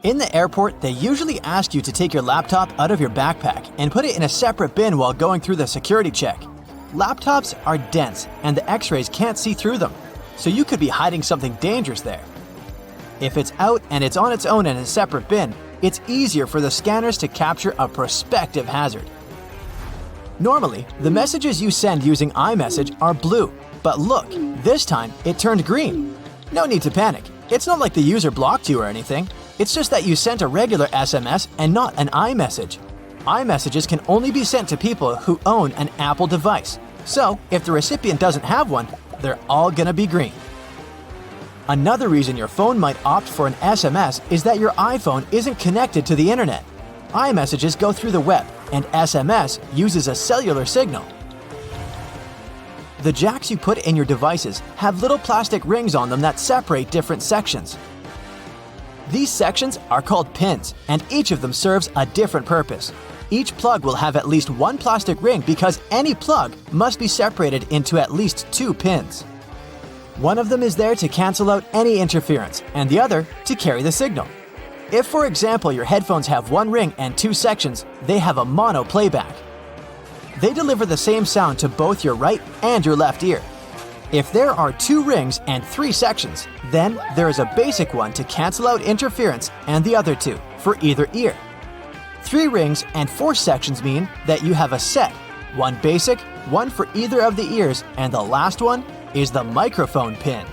In the airport, they usually ask you to take your laptop out of your backpack and put it in a separate bin while going through the security check. Laptops are dense and the X-rays can't see through them, so you could be hiding something dangerous there. If it's out and it's on its own in a separate bin, it's easier for the scanners to capture a prospective hazard. Normally, the messages you send using iMessage are blue, but look, this time it turned green. No need to panic. It's not like the user blocked you or anything. It's just that you sent a regular SMS and not an iMessage. iMessages can only be sent to people who own an Apple device. So, if the recipient doesn't have one, they're all gonna be green. Another reason your phone might opt for an SMS is that your iPhone isn't connected to the internet. iMessages go through the web, and SMS uses a cellular signal. The jacks you put in your devices have little plastic rings on them that separate different sections. These sections are called pins, and each of them serves a different purpose. Each plug will have at least one plastic ring because any plug must be separated into at least 2 pins. One of them is there to cancel out any interference, and the other to carry the signal. If, for example, your headphones have 1 ring and 2 sections, they have a mono playback. They deliver the same sound to both your right and your left ear. If there are 2 rings and 3 sections, then there is a basic one to cancel out interference and the other 2 for either ear. 3 rings and 4 sections mean that you have a set, 1 basic, 1 for either of the ears, and the last one is the microphone pin.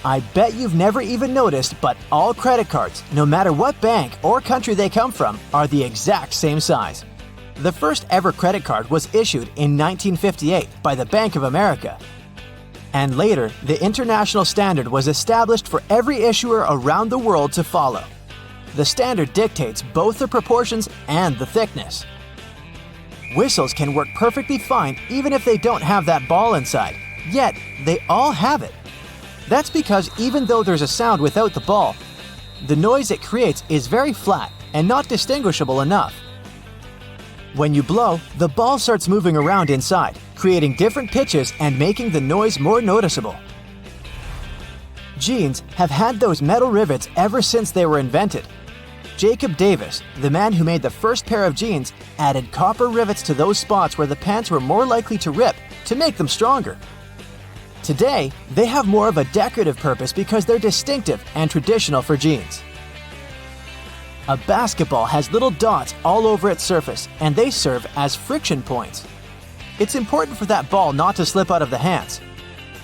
I bet you've never even noticed, but all credit cards, no matter what bank or country they come from, are the exact same size. The first ever credit card was issued in 1958 by the Bank of America. And later, the international standard was established for every issuer around the world to follow. The standard dictates both the proportions and the thickness. Whistles can work perfectly fine even if they don't have that ball inside, yet they all have it. That's because even though there's a sound without the ball, the noise it creates is very flat and not distinguishable enough. When you blow, the ball starts moving around inside, creating different pitches and making the noise more noticeable. Jeans have had those metal rivets ever since they were invented. Jacob Davis, the man who made the first pair of jeans, added copper rivets to those spots where the pants were more likely to rip to make them stronger. Today, they have more of a decorative purpose because they're distinctive and traditional for jeans. A basketball has little dots all over its surface, and they serve as friction points. It's important for that ball not to slip out of the hands.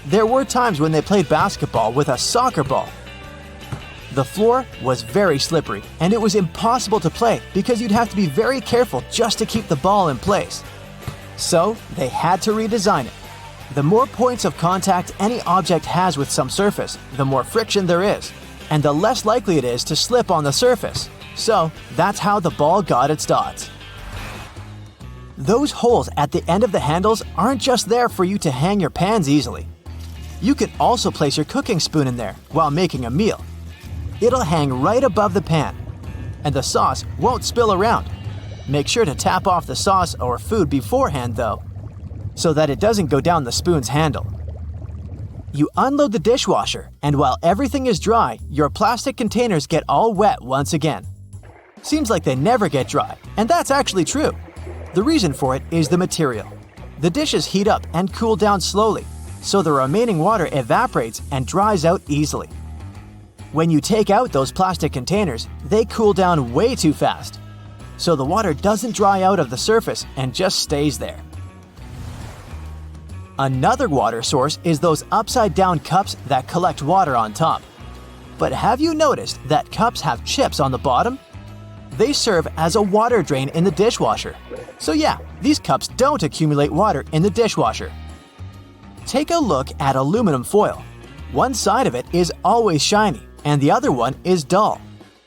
There were times when they played basketball with a soccer ball. The floor was very slippery, and it was impossible to play because you'd have to be very careful just to keep the ball in place. So, they had to redesign it. The more points of contact any object has with some surface, the more friction there is, and the less likely it is to slip on the surface. So, that's how the ball got its dots. Those holes at the end of the handles aren't just there for you to hang your pans easily. You can also place your cooking spoon in there while making a meal. It'll hang right above the pan, and the sauce won't spill around. Make sure to tap off the sauce or food beforehand though, so that it doesn't go down the spoon's handle. You unload the dishwasher, and while everything is dry, your plastic containers get all wet once again. Seems like they never get dry, and that's actually true. The reason for it is the material. The dishes heat up and cool down slowly, so the remaining water evaporates and dries out easily. When you take out those plastic containers, they cool down way too fast, so the water doesn't dry out of the surface and just stays there. Another water source is those upside-down cups that collect water on top. But have you noticed that cups have chips on the bottom? They serve as a water drain in the dishwasher. So yeah, these cups don't accumulate water in the dishwasher. Take a look at aluminum foil. One side of it is always shiny, and the other one is dull.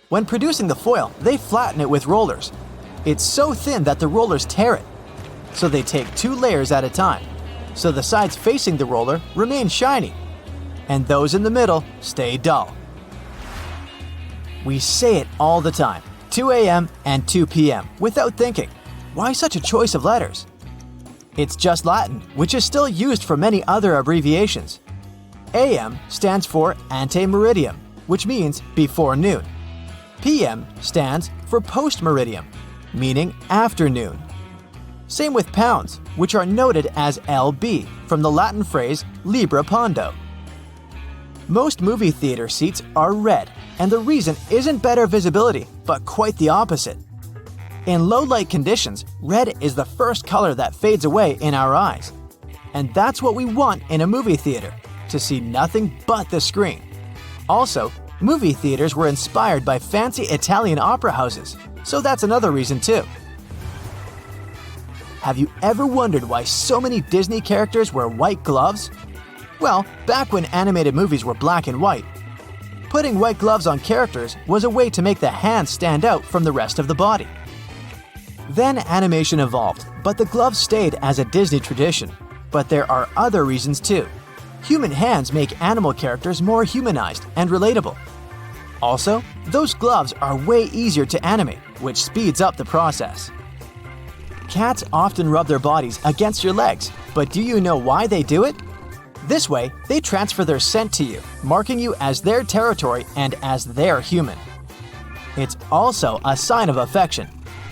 When producing the foil, they flatten it with rollers. It's so thin that the rollers tear it. So they take 2 layers at a time. So the sides facing the roller remain shiny, and those in the middle stay dull. We say it all the time, 2 a.m. and 2 p.m. without thinking. Why such a choice of letters? It's just Latin, which is still used for many other abbreviations. AM stands for ante meridiem, which means before noon. PM stands for post-meridium, meaning afternoon. Same with pounds, which are noted as LB from the Latin phrase libra pondo. Most movie theater seats are red, and the reason isn't better visibility, but quite the opposite. In low light conditions, red is the first color that fades away in our eyes. And that's what we want in a movie theater, to see nothing but the screen. Also, movie theaters were inspired by fancy Italian opera houses, so that's another reason too. Have you ever wondered why so many Disney characters wear white gloves? Well, back when animated movies were black and white, putting white gloves on characters was a way to make the hands stand out from the rest of the body. Then animation evolved, but the gloves stayed as a Disney tradition. But there are other reasons too. Human hands make animal characters more humanized and relatable. Also, those gloves are way easier to animate, which speeds up the process. Cats often rub their bodies against your legs, but do you know why they do it? This way, they transfer their scent to you, marking you as their territory and as their human. It's also a sign of affection.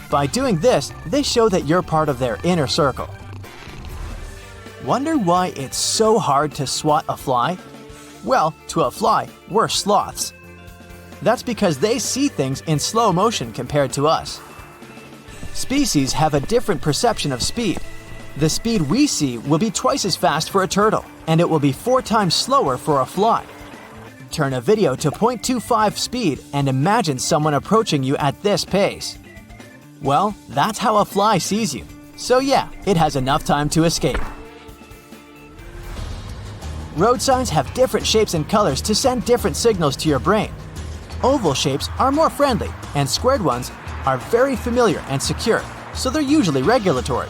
By doing this, they show that you're part of their inner circle. Wonder why it's so hard to swat a fly? Well, to a fly, we're sloths. That's because they see things in slow motion compared to us. Species have a different perception of speed. The speed we see will be twice as fast for a turtle, and it will be 4 times slower for a fly. Turn a video to 0.25 speed and imagine someone approaching you at this pace. Well, that's how a fly sees you. So yeah, it has enough time to escape. Road signs have different shapes and colors to send different signals to your brain. Oval shapes are more friendly, and squared ones are very familiar and secure, so they're usually regulatory.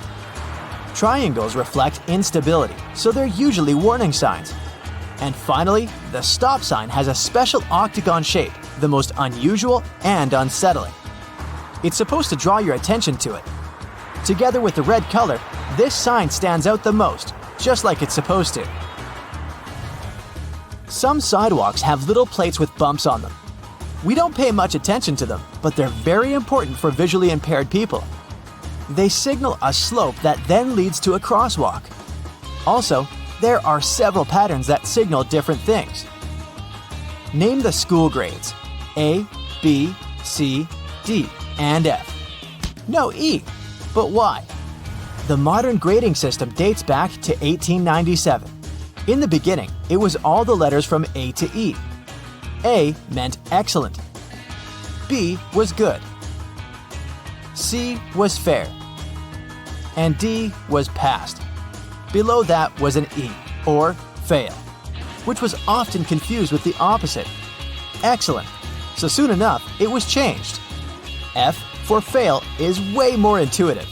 Triangles reflect instability, so they're usually warning signs. And finally, the stop sign has a special octagon shape, the most unusual and unsettling. It's supposed to draw your attention to it. Together with the red color, this sign stands out the most, just like it's supposed to. Some sidewalks have little plates with bumps on them. We don't pay much attention to them, but they're very important for visually impaired people. They signal a slope that then leads to a crosswalk. Also, there are several patterns that signal different things. Name the school grades: A, B, C, D, and F. No E. But why? The modern grading system dates back to 1897. In the beginning, it was all the letters from A to E. A meant excellent. B was good. C was fair. And D was passed. Below that was an E, or fail, which was often confused with the opposite, excellent. So soon enough, it was changed. F for fail is way more intuitive.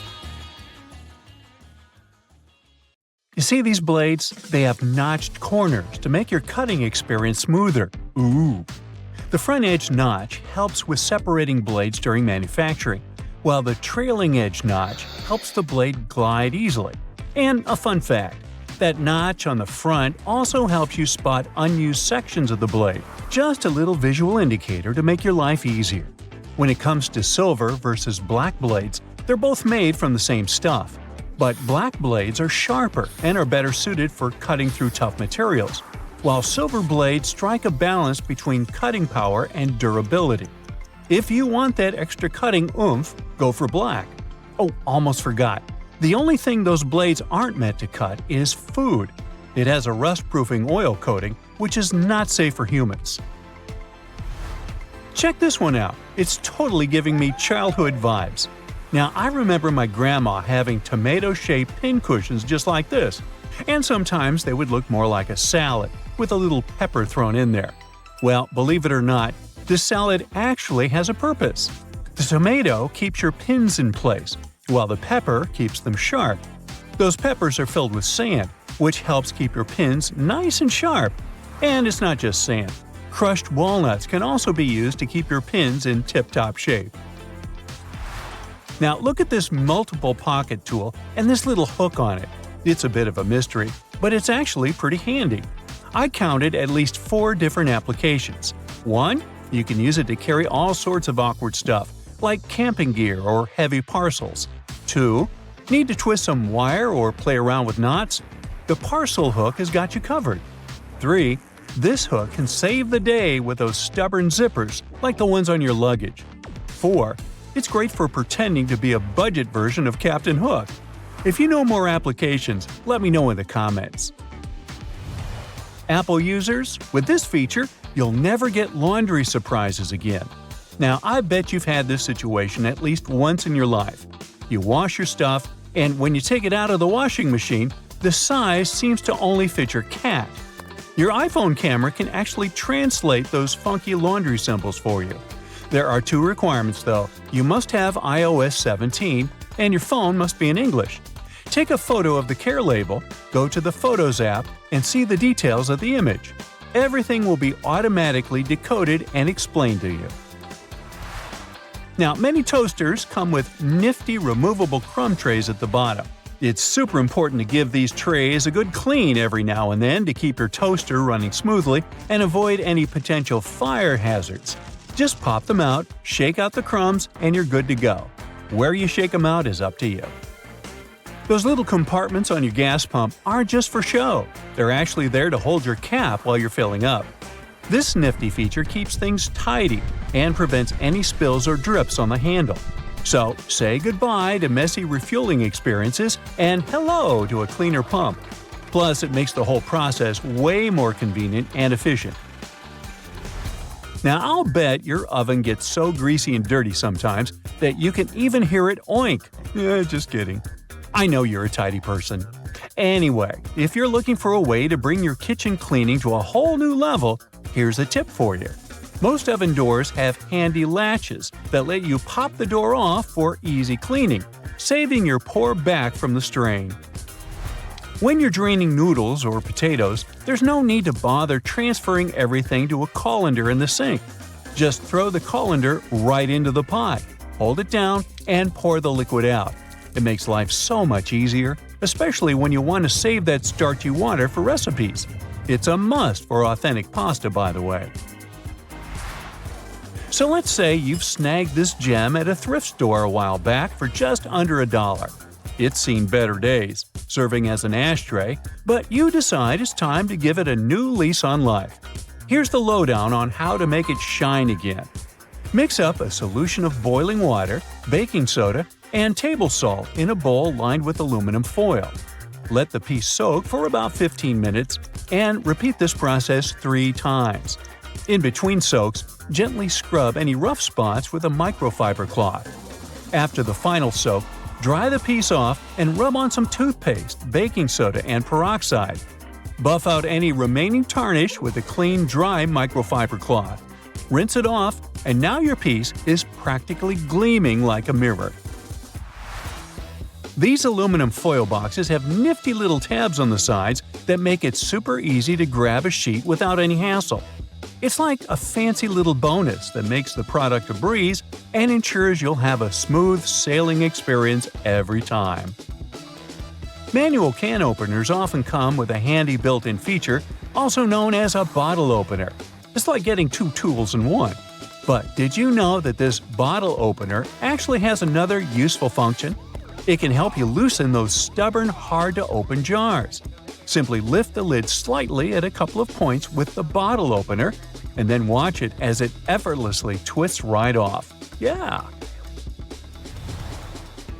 You see these blades? They have notched corners to make your cutting experience smoother. Ooh! The front edge notch helps with separating blades during manufacturing, while the trailing edge notch helps the blade glide easily. And a fun fact, that notch on the front also helps you spot unused sections of the blade. Just a little visual indicator to make your life easier. When it comes to silver versus black blades, they're both made from the same stuff. But black blades are sharper and are better suited for cutting through tough materials, while silver blades strike a balance between cutting power and durability. If you want that extra cutting oomph, go for black. Oh, almost forgot. The only thing those blades aren't meant to cut is food. It has a rust-proofing oil coating, which is not safe for humans. Check this one out. It's totally giving me childhood vibes. Now, I remember my grandma having tomato-shaped pincushions just like this, and sometimes they would look more like a salad, with a little pepper thrown in there. Well, believe it or not, this salad actually has a purpose. The tomato keeps your pins in place, while the pepper keeps them sharp. Those peppers are filled with sand, which helps keep your pins nice and sharp. And it's not just sand. Crushed walnuts can also be used to keep your pins in tip-top shape. Now look at this multiple pocket tool and this little hook on it. It's a bit of a mystery, but it's actually pretty handy. I counted at least 4 different applications. 1. You can use it to carry all sorts of awkward stuff, like camping gear or heavy parcels. 2. Need to twist some wire or play around with knots? The parcel hook has got you covered. 3. This hook can save the day with those stubborn zippers, like the ones on your luggage. 4. It's great for pretending to be a budget version of Captain Hook. If you know more applications, let me know in the comments. Apple users, with this feature, you'll never get laundry surprises again. Now, I bet you've had this situation at least once in your life. You wash your stuff, and when you take it out of the washing machine, the size seems to only fit your cat. Your iPhone camera can actually translate those funky laundry symbols for you. There are 2 requirements though. You must have iOS 17, and your phone must be in English. Take a photo of the care label, go to the Photos app, and see the details of the image. Everything will be automatically decoded and explained to you. Now, many toasters come with nifty removable crumb trays at the bottom. It's super important to give these trays a good clean every now and then to keep your toaster running smoothly and avoid any potential fire hazards. Just pop them out, shake out the crumbs, and you're good to go. Where you shake them out is up to you. Those little compartments on your gas pump aren't just for show. They're actually there to hold your cap while you're filling up. This nifty feature keeps things tidy and prevents any spills or drips on the handle. So, say goodbye to messy refueling experiences and hello to a cleaner pump. Plus, it makes the whole process way more convenient and efficient. Now, I'll bet your oven gets so greasy and dirty sometimes that you can even hear it oink. Just kidding. I know you're a tidy person. Anyway, if you're looking for a way to bring your kitchen cleaning to a whole new level, here's a tip for you. Most oven doors have handy latches that let you pop the door off for easy cleaning, saving your poor back from the strain. When you're draining noodles or potatoes, there's no need to bother transferring everything to a colander in the sink. Just throw the colander right into the pot, hold it down, and pour the liquid out. It makes life so much easier, especially when you want to save that starchy water for recipes. It's a must for authentic pasta, by the way. So let's say you've snagged this gem at a thrift store a while back for just under $1. It's seen better days, serving as an ashtray, but you decide it's time to give it a new lease on life. Here's the lowdown on how to make it shine again. Mix up a solution of boiling water, baking soda, and table salt in a bowl lined with aluminum foil. Let the piece soak for about 15 minutes and repeat this process 3 times. In between soaks, gently scrub any rough spots with a microfiber cloth. After the final soak, dry the piece off and rub on some toothpaste, baking soda, and peroxide. Buff out any remaining tarnish with a clean, dry microfiber cloth. Rinse it off, and now your piece is practically gleaming like a mirror. These aluminum foil boxes have nifty little tabs on the sides that make it super easy to grab a sheet without any hassle. It's like a fancy little bonus that makes the product a breeze and ensures you'll have a smooth sailing experience every time. Manual can openers often come with a handy built-in feature, also known as a bottle opener. It's like getting 2 tools in one. But did you know that this bottle opener actually has another useful function? It can help you loosen those stubborn, hard-to-open jars. Simply lift the lid slightly at a couple of points with the bottle opener, and then watch it as it effortlessly twists right off. Yeah!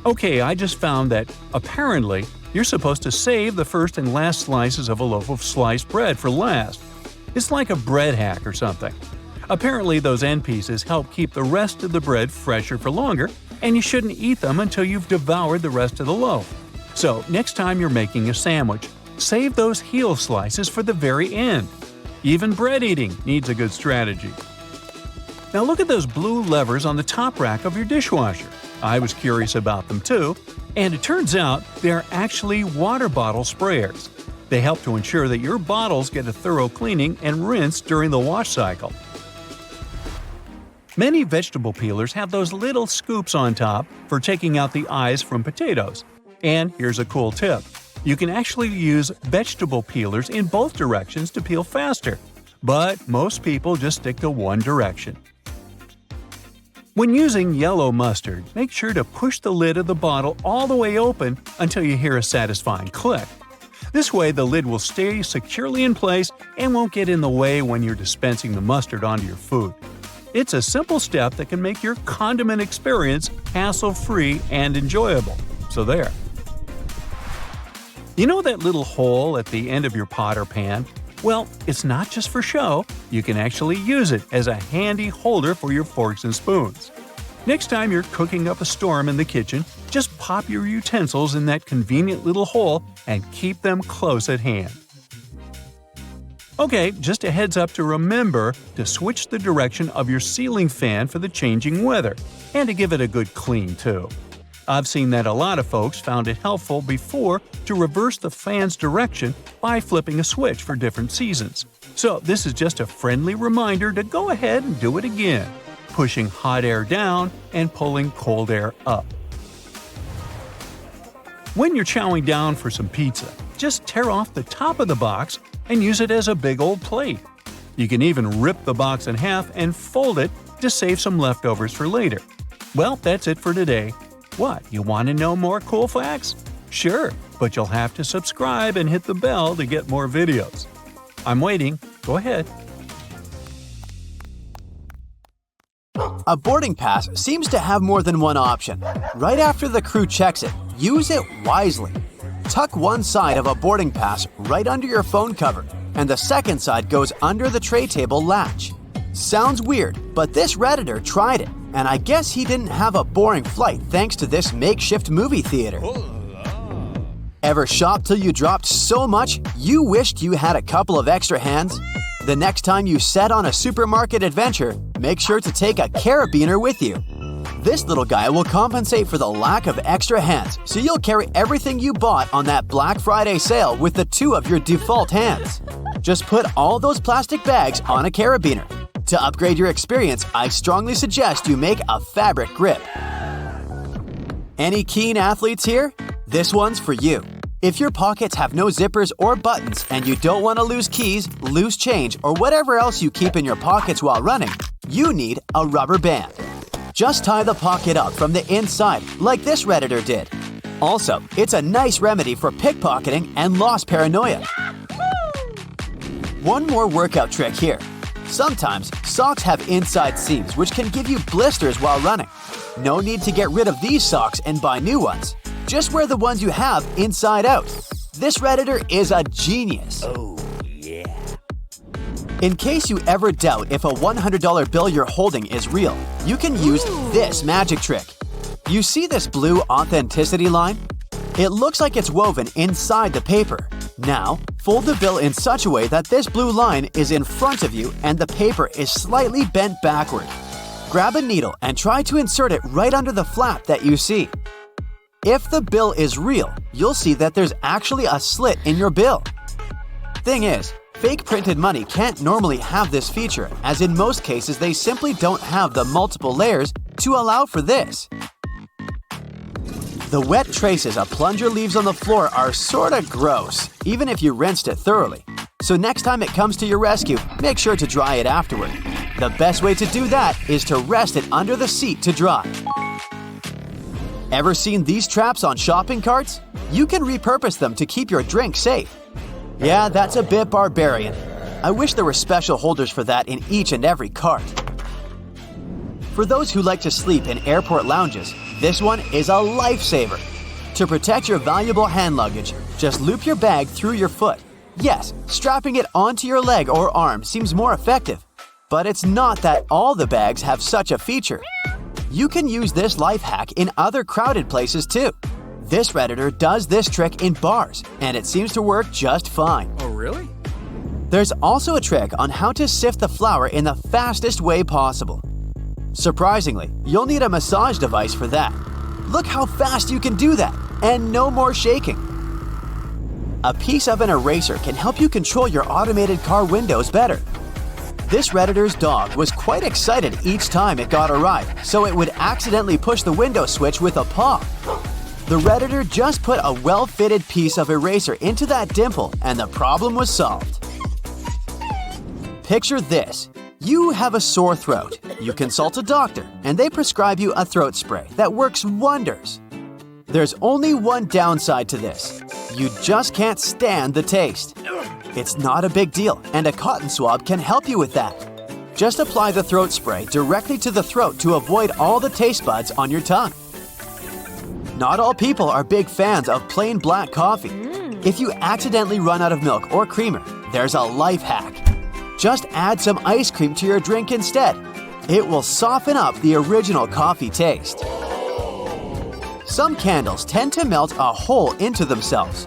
Okay, I just found that, apparently, you're supposed to save the first and last slices of a loaf of sliced bread for last. It's like a bread hack or something. Apparently, those end pieces help keep the rest of the bread fresher for longer, and you shouldn't eat them until you've devoured the rest of the loaf. So, next time you're making a sandwich, save those heel slices for the very end. Even bread eating needs a good strategy. Now look at those blue levers on the top rack of your dishwasher. I was curious about them too, and it turns out they're actually water bottle sprayers. They help to ensure that your bottles get a thorough cleaning and rinse during the wash cycle. Many vegetable peelers have those little scoops on top for taking out the eyes from potatoes. And here's a cool tip. You can actually use vegetable peelers in both directions to peel faster. but most people just stick to one direction. When using yellow mustard, make sure to push the lid of the bottle all the way open until you hear a satisfying click. This way, the lid will stay securely in place and won't get in the way when you're dispensing the mustard onto your food. It's a simple step that can make your condiment experience hassle-free and enjoyable. So there. You know that little hole at the end of your pot or pan? Well, it's not just for show. You can actually use it as a handy holder for your forks and spoons. Next time you're cooking up a storm in the kitchen, just pop your utensils in that convenient little hole and keep them close at hand. Okay, just a heads up to remember to switch the direction of your ceiling fan for the changing weather, and to give it a good clean too. I've seen that a lot of folks found it helpful before to reverse the fan's direction by flipping a switch for different seasons. So this is just a friendly reminder to go ahead and do it again, pushing hot air down and pulling cold air up. When you're chowing down for some pizza, just tear off the top of the box and use it as a big old plate. You can even rip the box in half and fold it to save some leftovers for later. Well, that's it for today. What, you want to know more cool facts? Sure, but you'll have to subscribe and hit the bell to get more videos. I'm waiting. Go ahead. A boarding pass seems to have more than one option. Right after the crew checks it, use it wisely. Tuck one side of a boarding pass right under your phone cover, and the second side goes under the tray table latch. Sounds weird, but this Redditor tried it, and I guess he didn't have a boring flight thanks to this makeshift movie theater. Ever shop till you dropped so much you wished you had a couple of extra hands? The next time you set on a supermarket adventure, make sure to take a carabiner with you. This little guy will compensate for the lack of extra hands, so you'll carry everything you bought on that Black Friday sale with the two of your default hands. Just put all those plastic bags on a carabiner. To upgrade your experience, I strongly suggest you make a fabric grip. Any keen athletes here? This one's for you. If your pockets have no zippers or buttons and you don't want to lose keys, loose change, or whatever else you keep in your pockets while running, you need a rubber band. Just tie the pocket up from the inside, like this Redditor did. Also, it's a nice remedy for pickpocketing and loss paranoia. One more workout trick here. Sometimes, socks have inside seams which can give you blisters while running. No need to get rid of these socks and buy new ones. Just wear the ones you have inside out. This Redditor is a genius. Oh, yeah. In case you ever doubt if a $100 bill you're holding is real, you can use this magic trick. You see this blue authenticity line? It looks like it's woven inside the paper. Now, fold the bill in such a way that this blue line is in front of you and the paper is slightly bent backward. Grab a needle and try to insert it right under the flap that you see. If the bill is real, you'll see that there's actually a slit in your bill. Thing is, fake printed money can't normally have this feature, as in most cases they simply don't have the multiple layers to allow for this. The wet traces a plunger leaves on the floor are sorta gross, even if you rinsed it thoroughly. So next time it comes to your rescue, make sure to dry it afterward. The best way to do that is to rest it under the seat to dry. Ever seen these traps on shopping carts? You can repurpose them to keep your drink safe. Yeah, that's a bit barbarian. I wish there were special holders for that in each and every cart. For those who like to sleep in airport lounges, this one is a lifesaver. To protect your valuable hand luggage, just loop your bag through your foot. Yes, strapping it onto your leg or arm seems more effective, but it's not that all the bags have such a feature. You can use this life hack in other crowded places too. This Redditor does this trick in bars, and it seems to work just fine. Oh, really? There's also a trick on how to sift the flour in the fastest way possible. Surprisingly, you'll need a massage device for that. Look how fast you can do that, and no more shaking. A piece of an eraser can help you control your automated car windows better. This Redditor's dog was quite excited each time it got a ride, so it would accidentally push the window switch with a paw. The Redditor just put a well-fitted piece of eraser into that dimple and the problem was solved. Picture this. You have a sore throat. You consult a doctor, and they prescribe you a throat spray that works wonders. There's only one downside to this. You just can't stand the taste. It's not a big deal, and a cotton swab can help you with that. Just apply the throat spray directly to the throat to avoid all the taste buds on your tongue. Not all people are big fans of plain black coffee. If you accidentally run out of milk or creamer, there's a life hack. Just add some ice cream to your drink instead. It will soften up the original coffee taste. Some candles tend to melt a hole into themselves.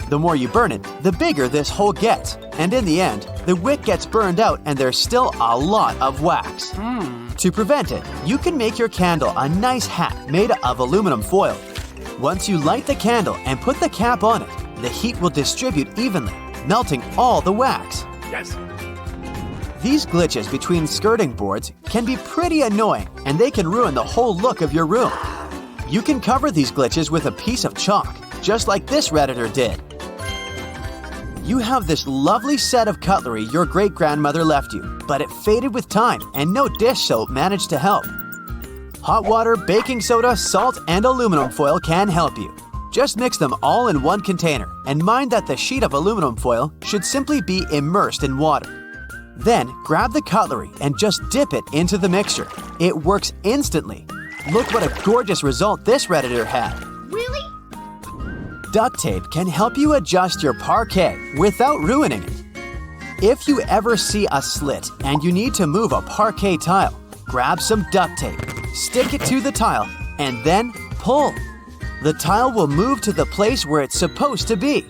The more you burn it, the bigger this hole gets, and in the end, the wick gets burned out and there's still a lot of wax. To prevent it, you can make your candle a nice hat made of aluminum foil. Once you light the candle and put the cap on it, the heat will distribute evenly, melting all the wax. Yes. These glitches between skirting boards can be pretty annoying, and they can ruin the whole look of your room. You can cover these glitches with a piece of chalk, just like this Redditor did. You have this lovely set of cutlery your great-grandmother left you, but it faded with time and no dish soap managed to help. Hot water, baking soda, salt, and aluminum foil can help you. Just mix them all in one container and mind that the sheet of aluminum foil should simply be immersed in water. Then grab the cutlery and just dip it into the mixture. It works instantly. Look what a gorgeous result this Redditor had. Really? Duct tape can help you adjust your parquet without ruining it. If you ever see a slit and you need to move a parquet tile, grab some duct tape, stick it to the tile, and then pull. The tile will move to the place where it's supposed to be.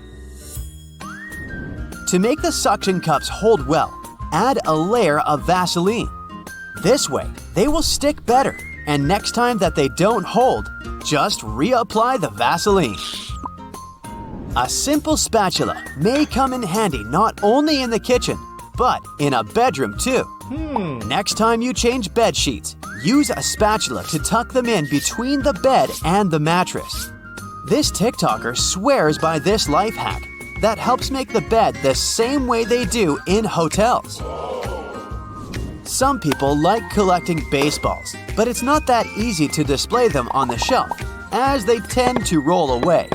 To make the suction cups hold well, add a layer of Vaseline. This way, they will stick better, and next time that they don't hold, just reapply the Vaseline. A simple spatula may come in handy not only in the kitchen, but in a bedroom too. Next time you change bed sheets, use a spatula to tuck them in between the bed and the mattress. This TikToker swears by this life hack that helps make the bed the same way they do in hotels. Some people like collecting baseballs, but it's not that easy to display them on the shelf, as they tend to roll away.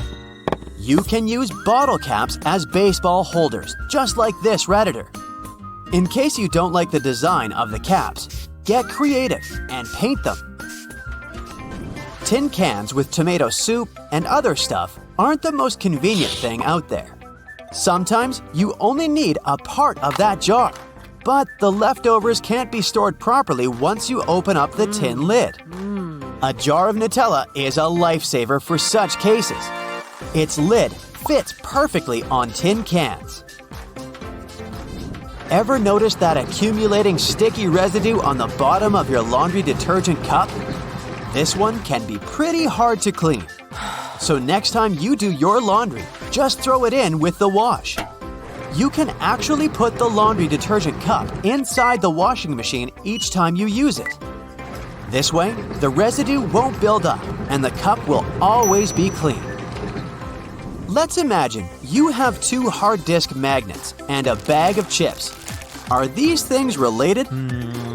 You can use bottle caps as baseball holders, just like this Redditor. In case you don't like the design of the caps, get creative and paint them. Tin cans with tomato soup and other stuff aren't the most convenient thing out there. Sometimes you only need a part of that jar, but the leftovers can't be stored properly once you open up the tin lid. A jar of Nutella is a lifesaver for such cases. Its lid fits perfectly on tin cans. Ever notice that accumulating sticky residue on the bottom of your laundry detergent cup? This one can be pretty hard to clean. So next time you do your laundry, just throw it in with the wash. You can actually put the laundry detergent cup inside the washing machine each time you use it. This way, the residue won't build up and the cup will always be clean. Let's imagine you have 2 hard disk magnets and a bag of chips. Are these things related?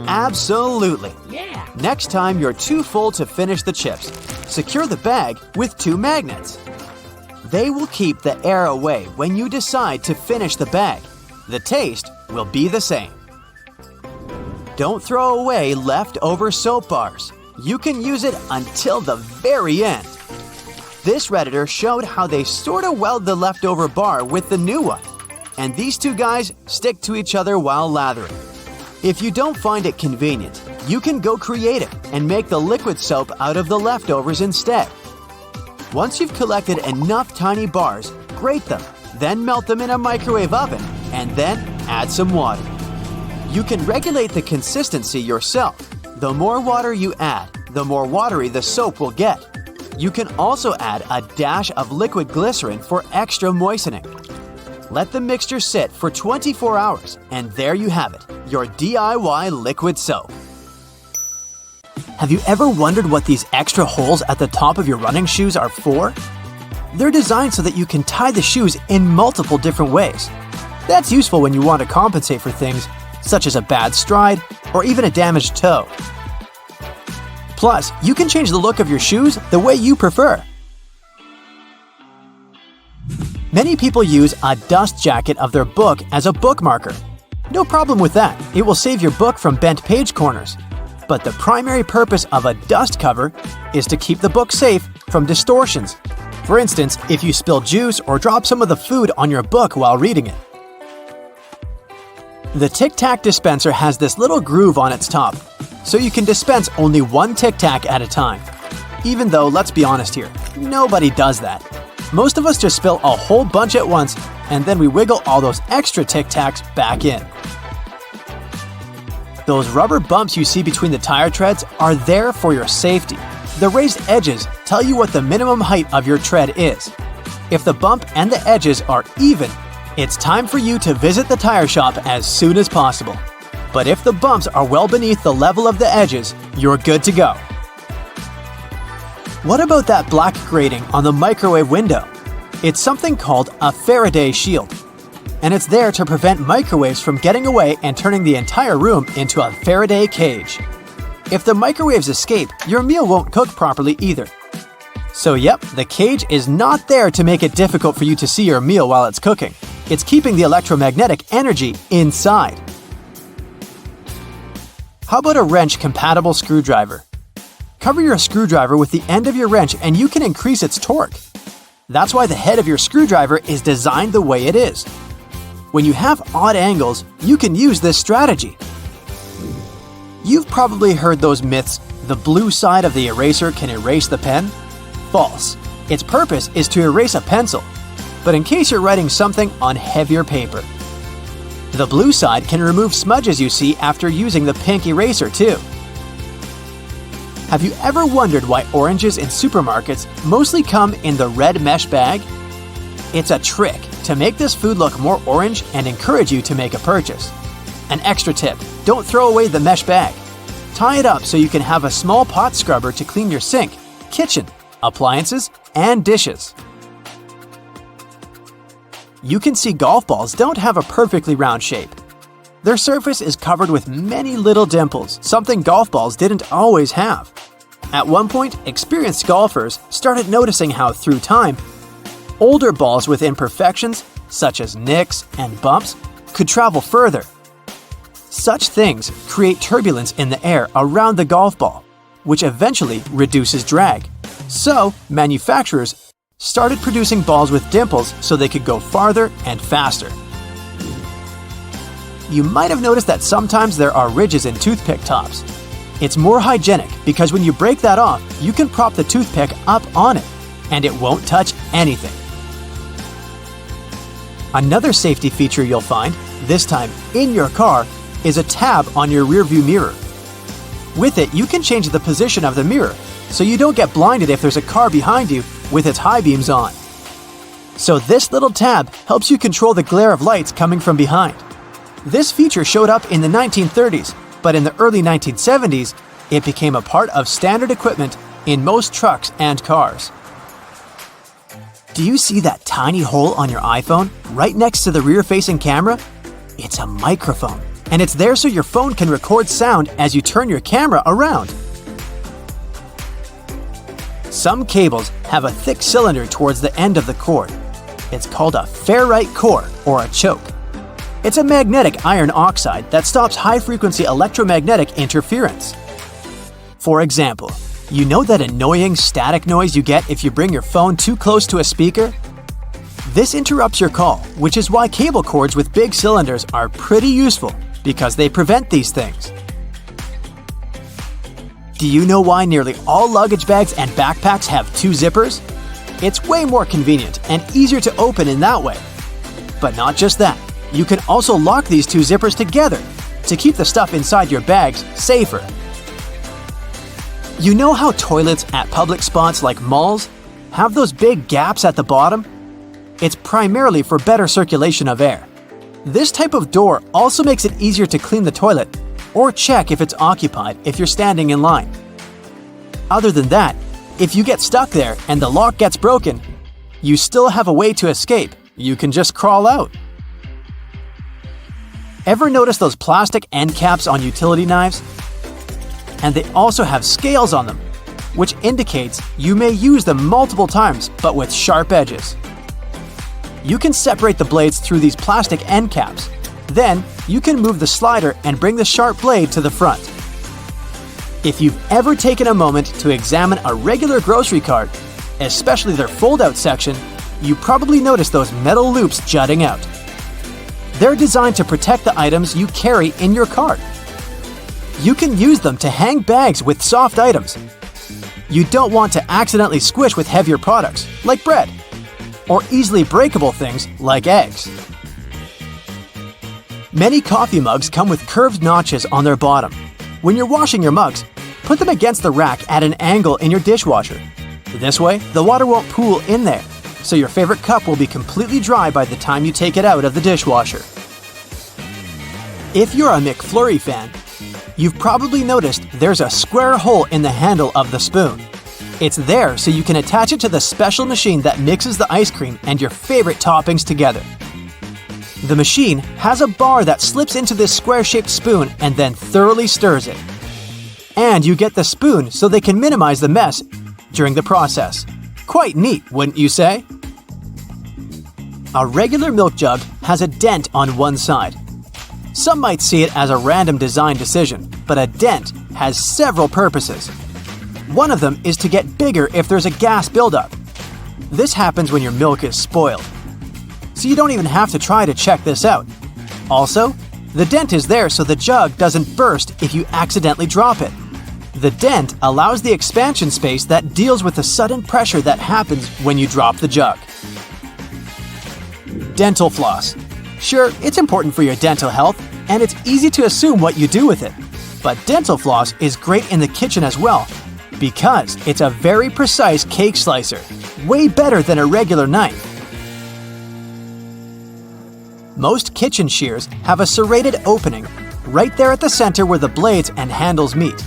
Absolutely. Yeah. Next time you're too full to finish the chips, secure the bag with 2 magnets. They will keep the air away when you decide to finish the bag. The taste will be the same. Don't throw away leftover soap bars. You can use it until the very end. This Redditor showed how they sort of weld the leftover bar with the new one. And these 2 guys stick to each other while lathering. If you don't find it convenient, you can go creative and make the liquid soap out of the leftovers instead. Once you've collected enough tiny bars, grate them, then melt them in a microwave oven, and then add some water. You can regulate the consistency yourself. The more water you add, the more watery the soap will get. You can also add a dash of liquid glycerin for extra moistening. Let the mixture sit for 24 hours, and there you have it, your DIY liquid soap. Have you ever wondered what these extra holes at the top of your running shoes are for? They're designed so that you can tie the shoes in multiple different ways. That's useful when you want to compensate for things, such as a bad stride or even a damaged toe. Plus, you can change the look of your shoes the way you prefer. Many people use a dust jacket of their book as a bookmarker. No problem with that, it will save your book from bent page corners. But the primary purpose of a dust cover is to keep the book safe from distortions. For instance, if you spill juice or drop some of the food on your book while reading it. The Tic Tac dispenser has this little groove on its top, so you can dispense only one Tic Tac at a time. Even though, let's be honest here, nobody does that. Most of us just spill a whole bunch at once, and then we wiggle all those extra Tic Tacs back in. Those rubber bumps you see between the tire treads are there for your safety. The raised edges tell you what the minimum height of your tread is. If the bump and the edges are even, it's time for you to visit the tire shop as soon as possible. But if the bumps are well beneath the level of the edges, you're good to go. What about that black grating on the microwave window? It's something called a Faraday shield. And it's there to prevent microwaves from getting away and turning the entire room into a Faraday cage. If the microwaves escape, your meal won't cook properly either. So yep, the cage is not there to make it difficult for you to see your meal while it's cooking. It's keeping the electromagnetic energy inside. How about a wrench-compatible screwdriver? Cover your screwdriver with the end of your wrench and you can increase its torque. That's why the head of your screwdriver is designed the way it is. When you have odd angles, you can use this strategy. You've probably heard those myths, the blue side of the eraser can erase the pen? False. Its purpose is to erase a pencil, but in case you're writing something on heavier paper. The blue side can remove smudges you see after using the pink eraser too. Have you ever wondered why oranges in supermarkets mostly come in the red mesh bag? It's a trick to make this food look more orange and encourage you to make a purchase. An extra tip, don't throw away the mesh bag. Tie it up so you can have a small pot scrubber to clean your sink, kitchen, appliances, and dishes. You can see golf balls don't have a perfectly round shape. Their surface is covered with many little dimples, something golf balls didn't always have. At one point, experienced golfers started noticing how, through time, older balls with imperfections, such as nicks and bumps, could travel further. Such things create turbulence in the air around the golf ball, which eventually reduces drag. So, manufacturers started producing balls with dimples so they could go farther and faster. You might have noticed that sometimes there are ridges in toothpick tops. It's more hygienic because when you break that off, you can prop the toothpick up on it, and it won't touch anything. Another safety feature you'll find, this time in your car, is a tab on your rearview mirror. With it, you can change the position of the mirror, so you don't get blinded if there's a car behind you with its high beams on. So this little tab helps you control the glare of lights coming from behind. This feature showed up in the 1930s, but in the early 1970s, it became a part of standard equipment in most trucks and cars. Do you see that tiny hole on your iPhone right next to the rear-facing camera? It's a microphone, and it's there so your phone can record sound as you turn your camera around. Some cables have a thick cylinder towards the end of the cord. It's called a ferrite core or a choke. It's a magnetic iron oxide that stops high-frequency electromagnetic interference. For example, you know that annoying static noise you get if you bring your phone too close to a speaker? This interrupts your call, which is why cable cords with big cylinders are pretty useful because they prevent these things. Do you know why nearly all luggage bags and backpacks have two zippers? It's way more convenient and easier to open in that way. But not just that. You can also lock these two zippers together to keep the stuff inside your bags safer. You know how toilets at public spots like malls have those big gaps at the bottom? It's primarily for better circulation of air. This type of door also makes it easier to clean the toilet or check if it's occupied if you're standing in line. Other than that, if you get stuck there and the lock gets broken, you still have a way to escape. You can just crawl out. Ever notice those plastic end caps on utility knives? And they also have scales on them, which indicates you may use them multiple times but with sharp edges. You can separate the blades through these plastic end caps. Then, you can move the slider and bring the sharp blade to the front. If you've ever taken a moment to examine a regular grocery cart, especially their fold-out section, you probably noticed those metal loops jutting out. They're designed to protect the items you carry in your cart. You can use them to hang bags with soft items. You don't want to accidentally squish with heavier products, like bread, or easily breakable things like eggs. Many coffee mugs come with curved notches on their bottom. When you're washing your mugs, put them against the rack at an angle in your dishwasher. This way, the water won't pool in there, so your favorite cup will be completely dry by the time you take it out of the dishwasher. If you're a McFlurry fan, you've probably noticed there's a square hole in the handle of the spoon. It's there so you can attach it to the special machine that mixes the ice cream and your favorite toppings together. The machine has a bar that slips into this square-shaped spoon and then thoroughly stirs it. And you get the spoon so they can minimize the mess during the process. Quite neat, wouldn't you say? A regular milk jug has a dent on one side. Some might see it as a random design decision, but a dent has several purposes. One of them is to get bigger if there's a gas buildup. This happens when your milk is spoiled. So you don't even have to try to check this out. Also, the dent is there so the jug doesn't burst if you accidentally drop it. The dent allows the expansion space that deals with the sudden pressure that happens when you drop the jug. Dental floss. Sure, it's important for your dental health, and it's easy to assume what you do with it. But dental floss is great in the kitchen as well, because it's a very precise cake slicer, way better than a regular knife. Most kitchen shears have a serrated opening right there at the center where the blades and handles meet.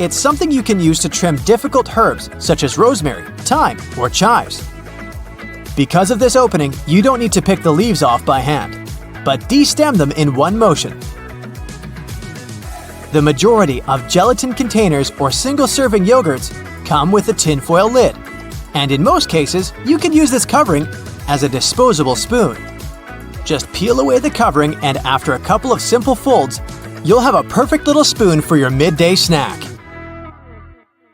It's something you can use to trim difficult herbs such as rosemary, thyme, or chives. Because of this opening, you don't need to pick the leaves off by hand, but destem them in one motion. The majority of gelatin containers or single-serving yogurts come with a tinfoil lid, and in most cases, you can use this covering as a disposable spoon. Just peel away the covering, and after a couple of simple folds, you'll have a perfect little spoon for your midday snack.